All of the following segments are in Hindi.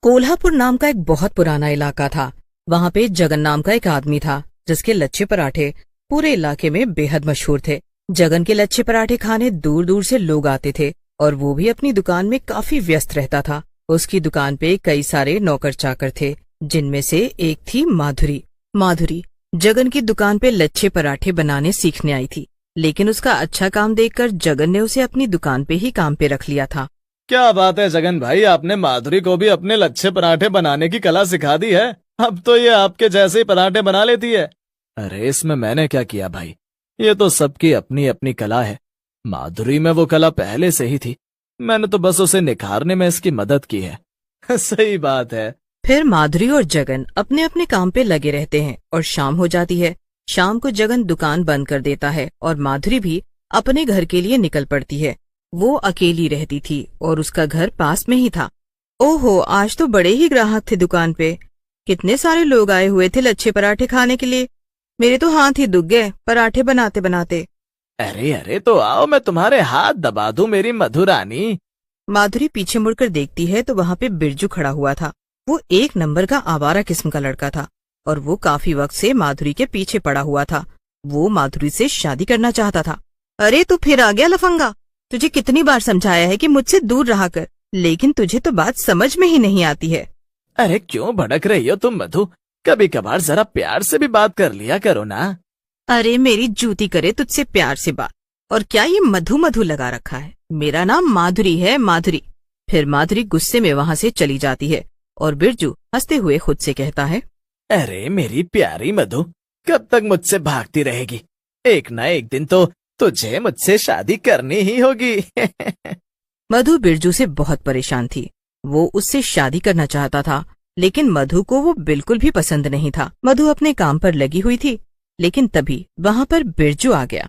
कोल्हापुर नाम का एक बहुत पुराना इलाका था। वहाँ पे जगन नाम का एक आदमी था जिसके लच्छे पराठे पूरे इलाके में बेहद मशहूर थे। जगन के लच्छे पराठे खाने दूर दूर से लोग आते थे और वो भी अपनी दुकान में काफी व्यस्त रहता था। उसकी दुकान पे कई सारे नौकर चाकर थे, जिनमें से एक थी माधुरी। माधुरी जगन की दुकान पे लच्छे पराठे बनाने सीखने आई थी, लेकिन उसका अच्छा काम देखकर जगन ने उसे अपनी दुकान पे ही काम पे रख लिया था। क्या बात है जगन भाई, आपने माधुरी को भी अपने लच्छे पराठे बनाने की कला सिखा दी है। अब तो ये आपके जैसे ही पराठे बना लेती है। अरे इसमें मैंने क्या किया भाई, ये तो सबकी अपनी अपनी कला है। माधुरी में वो कला पहले से ही थी, मैंने तो बस उसे निखारने में इसकी मदद की है। सही बात है। फिर माधुरी और जगन अपने अपने काम पे लगे रहते हैं और शाम हो जाती है। शाम को जगन दुकान बंद कर देता है और माधुरी भी अपने घर के लिए निकल पड़ती है। वो अकेली रहती थी और उसका घर पास में ही था। ओहो, आज तो बड़े ही ग्राहक थे दुकान पे। कितने सारे लोग आए हुए थे लच्छे पराठे खाने के लिए। मेरे तो हाथ ही दुख गए पराठे बनाते बनाते। अरे अरे तो आओ, मैं तुम्हारे हाथ दबा दूं मेरी मधुरानी। माधुरी पीछे मुड़कर देखती है तो वहाँ पे बिरजू खड़ा हुआ था। वो एक नंबर का आवारा किस्म का लड़का था और वो काफी वक्त से माधुरी के पीछे पड़ा हुआ था। वो माधुरी से शादी करना चाहता था। अरे तू फिर आ गया लफंगा, तुझे कितनी बार समझाया है कि मुझसे दूर रहा कर, लेकिन तुझे तो बात समझ में ही नहीं आती है। अरे क्यों भड़क रही हो तुम मधु, कभी कभार जरा प्यार से भी बात कर लिया करो ना। अरे मेरी जूती करे तुझसे प्यार से बात। और क्या ये मधु मधु लगा रखा है? मेरा नाम माधुरी है, माधुरी। फिर माधुरी गुस्से में वहाँ से चली जाती है और बिरजू हंसते हुए खुद से कहता है, अरे मेरी प्यारी मधु, कब तक मुझसे भागती रहेगी? एक न एक दिन तो तुझे मुझसे शादी करनी ही होगी। मधु बिरजू से बहुत परेशान थी। वो उससे शादी करना चाहता था, लेकिन मधु को वो बिल्कुल भी पसंद नहीं था। मधु अपने काम पर लगी हुई थी, लेकिन तभी वहाँ पर बिरजू आ गया।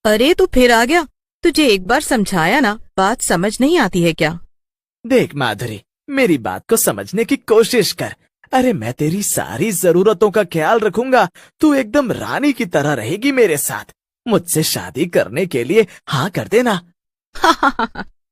अरे तू फिर आ गया, तुझे एक बार समझाया ना, बात समझ नहीं आती है क्या? देख माधुरी, मेरी बात को समझने की कोशिश कर। अरे मैं तेरी सारी जरूरतों का ख्याल रखूंगा, तू एकदम रानी की तरह रहेगी मेरे साथ। मुझसे शादी करने के लिए हाँ कर देना।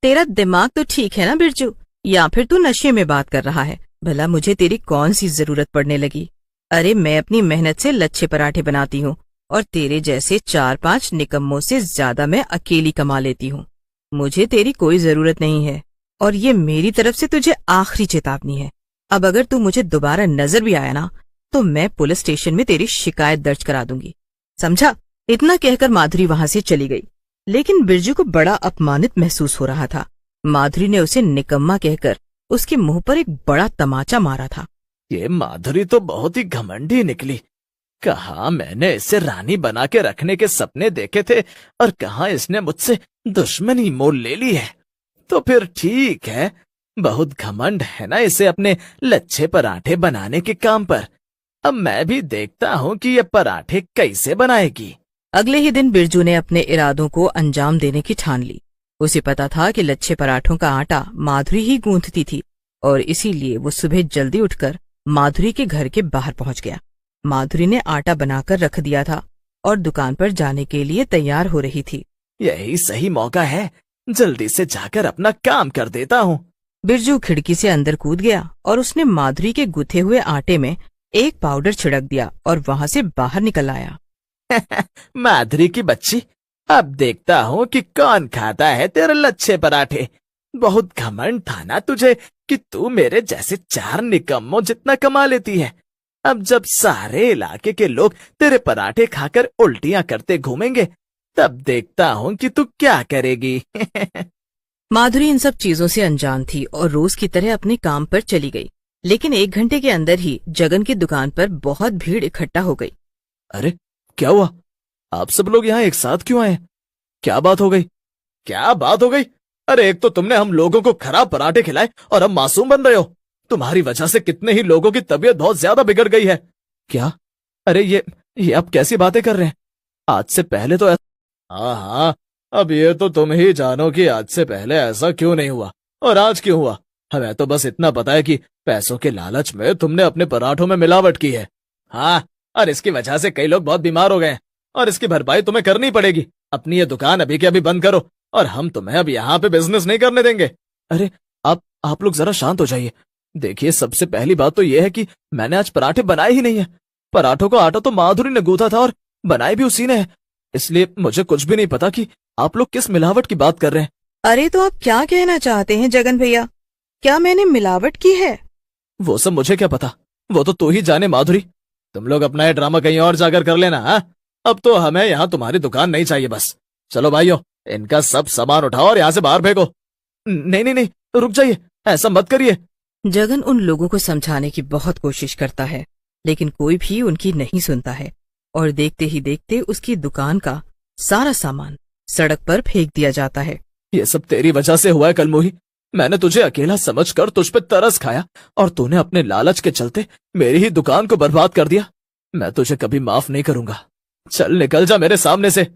तेरा दिमाग तो ठीक है ना बिरजू, या फिर तू नशे में बात कर रहा है? भला मुझे तेरी कौन सी जरूरत पड़ने लगी? अरे मैं अपनी मेहनत से लच्छे पराठे बनाती हूँ और तेरे जैसे 4-5 निकम्मों से ज्यादा मैं अकेली कमा लेती हूँ। मुझे तेरी कोई जरूरत नहीं है और ये मेरी तरफ से तुझे आखिरी चेतावनी है। अब अगर तू मुझे दोबारा नजर भी आया ना, तो मैं पुलिस स्टेशन में तेरी शिकायत दर्ज करा दूंगी, समझा? इतना कहकर माधुरी वहाँ से चली गई, लेकिन बिरजू को बड़ा अपमानित महसूस हो रहा था। माधुरी ने उसे निकम्मा कहकर उसके मुंह पर एक बड़ा तमाचा मारा था। ये माधुरी तो बहुत ही घमंडी निकली। कहाँ मैंने इसे रानी बना के रखने के सपने देखे थे और कहाँ इसने मुझसे दुश्मनी मोल ले ली है। तो फिर ठीक है, बहुत घमंड है ना इसे अपने लच्छे पराठे बनाने के काम पर। अब मैं भी देखता हूँ कि ये पराठे कैसे बनाएगी। अगले ही दिन बिरजू ने अपने इरादों को अंजाम देने की ठान ली। उसे पता था कि लच्छे पराठों का आटा माधुरी ही गूंथती थी और इसीलिए वो सुबह जल्दी उठकर माधुरी के घर के बाहर पहुंच गया। माधुरी ने आटा बनाकर रख दिया था और दुकान पर जाने के लिए तैयार हो रही थी। यही सही मौका है, जल्दी से जाकर अपना काम कर देता हूँ। बिरजू खिड़की से अंदर कूद गया और उसने माधुरी के गुथे हुए आटे में एक पाउडर छिड़क दिया और वहाँ से बाहर निकल आया। माधुरी की बच्ची, अब देखता हूँ कि कौन खाता है तेरे लच्छे पराठे। बहुत घमंड था ना तुझे कि तू मेरे जैसे 4 निकम्मों जितना कमा लेती है। अब जब सारे इलाके के लोग तेरे पराठे खाकर उल्टियां करते घूमेंगे, तब देखता हूँ कि तू क्या करेगी। माधुरी इन सब चीजों से अनजान थी और रोज की तरह अपने काम पर चली गई, लेकिन 1 घंटे के अंदर ही जगन की दुकान पर बहुत भीड़ इकट्ठा हो गई। अरे क्या हुआ, आप सब लोग यहाँ एक साथ क्यों आए? क्या बात हो गई? क्या बात हो गई? अरे एक तो तुमने हम लोगों को खराब पराठे खिलाए और अब मासूम बन रहे हो। तुम्हारी वजह से कितने ही लोगों की तबीयत बहुत ज्यादा बिगड़ गई है। क्या? अरे ये आप कैसी बातें कर रहे हैं? आज से पहले तो हाँ हाँ, अब ये तो तुम ही जानो कि आज से पहले ऐसा क्यों नहीं हुआ और आज क्यों हुआ। हमें तो बस इतना पता है कि पैसों के लालच में तुमने अपने पराठों में मिलावट की है। हाँ, और इसकी वजह से कई लोग बहुत बीमार हो गए हैं और इसकी भरपाई तुम्हें करनी पड़ेगी। अपनी ये दुकान अभी के अभी बंद करो और हम तुम्हें अब यहाँ पे बिजनेस नहीं करने देंगे। अरे आप लोग जरा शांत हो जाइए, देखिए, सबसे पहली बात तो यह है कि मैंने आज पराठे बनाए ही नहीं है। पराठों का आटा तो माधुरी ने गूंथा था और बनाए भी उसी ने है। इसलिए मुझे कुछ भी नहीं पता कि आप लोग किस मिलावट की बात कर रहे हैं। अरे तो आप क्या कहना चाहते हैं जगन भैया? क्या मैंने मिलावट की है? वो सब मुझे क्या पता, वो तो तू ही जाने माधुरी। तुम लोग अपना ये ड्रामा कहीं और जाकर कर लेना। हाँ, अब तो हमें यहाँ तुम्हारी दुकान नहीं चाहिए बस। चलो भाइयों, इनका सब सामान उठाओ और यहाँ से बाहर फेंको। नहीं नहीं नहीं, रुक जाइए, ऐसा मत करिए। जगन उन लोगों को समझाने की बहुत कोशिश करता है, लेकिन कोई भी उनकी नहीं सुनता है और देखते ही देखते उसकी दुकान का सारा सामान सड़क पर फेंक दिया जाता है। ये सब तेरी वजह से हुआ है कलमोही। मैंने तुझे अकेला समझकर तुझ पे तरस खाया और तूने अपने लालच के चलते मेरी ही दुकान को बर्बाद कर दिया। मैं तुझे कभी माफ नहीं करूंगा। चल निकल जा मेरे सामने से।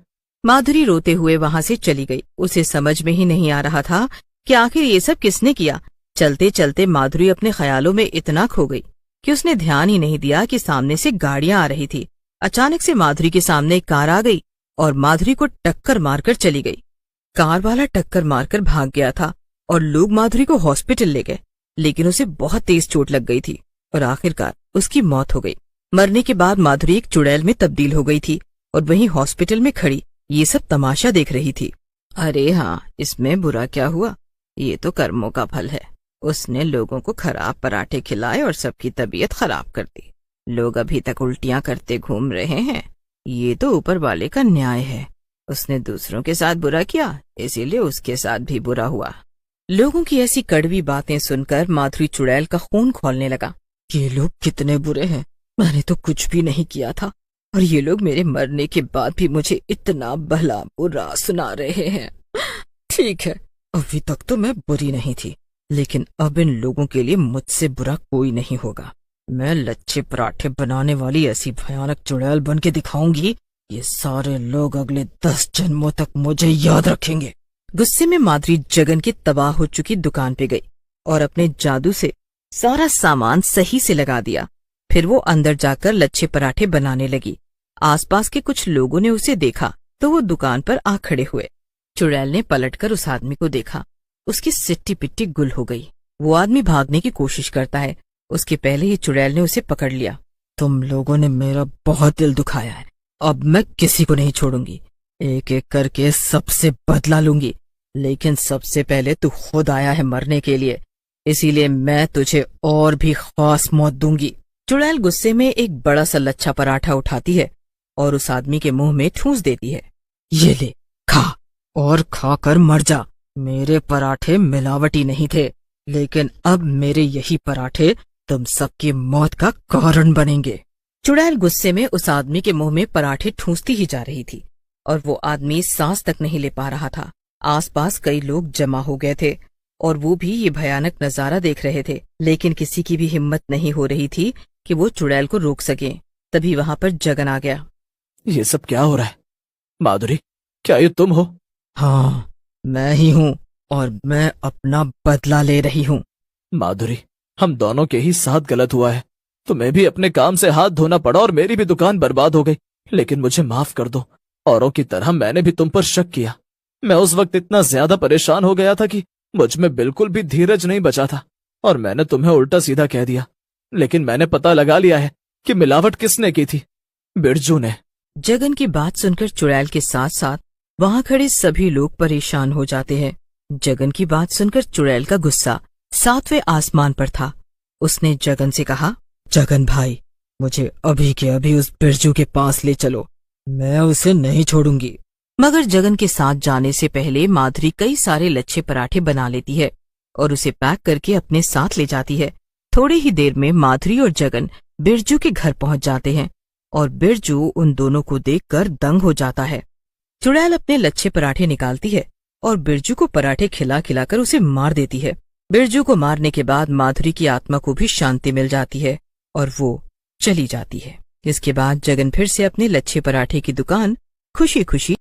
माधुरी रोते हुए वहां से चली गई। उसे समझ में ही नहीं आ रहा था कि आखिर ये सब किसने किया। चलते चलते माधुरी अपने ख्यालों में इतना खो गई कि उसने ध्यान ही नहीं दिया कि सामने से गाड़ियां आ रही थी। अचानक से माधुरी के सामने एक कार आ गई और माधुरी को टक्कर मारकर चली गई। कार वाला टक्कर मारकर भाग गया था और लोग माधुरी को हॉस्पिटल ले गए, लेकिन उसे बहुत तेज चोट लग गई थी और आखिरकार उसकी मौत हो गई। मरने के बाद माधुरी एक चुड़ैल में तब्दील हो गई थी और वहीं हॉस्पिटल में खड़ी ये सब तमाशा देख रही थी। अरे हाँ, इसमें बुरा क्या हुआ? ये तो कर्मों का फल है। उसने लोगों को खराब पराठे खिलाए और सबकी तबीयत खराब कर दी। लोग अभी तक उल्टियां करते घूम रहे हैं। ये तो ऊपर वाले का न्याय है। उसने दूसरों के साथ बुरा किया, इसीलिए उसके साथ भी बुरा हुआ। लोगों की ऐसी कड़वी बातें सुनकर माधुरी चुड़ैल का खून खौलने लगा। ये लोग कितने बुरे हैं। मैंने तो कुछ भी नहीं किया था और ये लोग मेरे मरने के बाद भी मुझे इतना भला बुरा सुना रहे हैं। ठीक है, अभी तक तो मैं बुरी नहीं थी, लेकिन अब इन लोगों के लिए मुझसे बुरा कोई नहीं होगा। मैं लच्छे पराठे बनाने वाली ऐसी भयानक चुड़ैल बन के दिखाऊंगी, ये सारे लोग अगले 10 जन्मों तक मुझे याद रखेंगे। गुस्से में माधुरी जगन की तबाह हो चुकी दुकान पे गई और अपने जादू से सारा सामान सही से लगा दिया। फिर वो अंदर जाकर लच्छे पराठे बनाने लगी। आसपास के कुछ लोगों ने उसे देखा तो वो दुकान पर आ खड़े हुए। चुड़ैल ने पलटकर उस आदमी को देखा। उसकी सिट्टी पिट्टी गुल हो गई। वो आदमी भागने की कोशिश करता है, उसके पहले ही चुड़ैल ने उसे पकड़ लिया। तुम लोगों ने मेरा बहुत दिल दुखाया है, अब मैं किसी को नहीं छोड़ूंगी। एक एक करके सबसे बदला लूंगी, लेकिन सबसे पहले तू खुद आया है मरने के लिए, इसीलिए मैं तुझे और भी खास मौत दूंगी। चुड़ैल गुस्से में एक बड़ा सा लच्छा पराठा उठाती है और उस आदमी के मुंह में ठूंस देती है। ये ले, खा और खाकर मर जा। मेरे पराठे मिलावटी नहीं थे, लेकिन अब मेरे यही पराठे तुम सबकी मौत का कारण बनेंगे। चुड़ैल गुस्से में उस आदमी के मुंह में पराठे ठूंसती ही जा रही थी और वो आदमी सांस तक नहीं ले पा रहा था। आसपास कई लोग जमा हो गए थे और वो भी ये भयानक नजारा देख रहे थे, लेकिन किसी की भी हिम्मत नहीं हो रही थी कि वो चुड़ैल को रोक सके। तभी वहां पर जगन आ गया। ये सब क्या हो रहा है? माधुरी, क्या ये तुम हो? हाँ, मैं ही हूँ और मैं अपना बदला ले रही हूँ। माधुरी, हम दोनों के ही साथ गलत हुआ है। तुम्हें भी अपने काम से हाथ धोना पड़ा और मेरी भी दुकान बर्बाद हो गई, लेकिन मुझे माफ कर दो। औरों की तरह मैंने भी तुम पर शक किया। मैं उस वक्त इतना ज्यादा परेशान हो गया था कि मुझ में बिल्कुल भी धीरज नहीं बचा था और मैंने तुम्हें उल्टा सीधा कह दिया। लेकिन मैंने पता लगा लिया है कि मिलावट किसने की थी। बिरजू ने। जगन की बात सुनकर चुड़ैल के साथ साथ वहां खड़े सभी लोग परेशान हो जाते हैं। जगन की बात सुनकर चुड़ैल का गुस्सा 7वें आसमान पर था। उसने जगन से कहा, जगन भाई, मुझे अभी के अभी उस बिरजू के पास ले चलो, मैं उसे नहीं छोड़ूंगी। मगर जगन के साथ जाने से पहले माधुरी कई सारे लच्छे पराठे बना लेती है और उसे पैक करके अपने साथ ले जाती है। थोड़ी ही देर में माधुरी और जगन बिरजू के घर पहुंच जाते हैं और बिरजू उन दोनों को देखकर दंग हो जाता है। चुड़ैल अपने लच्छे पराठे निकालती है और बिरजू को पराठे खिला खिलाकर उसे मार देती है। बिरजू को मारने के बाद माधुरी की आत्मा को भी शांति मिल जाती है और वो चली जाती है। इसके बाद जगन फिर से अपने लच्छे पराठे की दुकान खुशी खुशी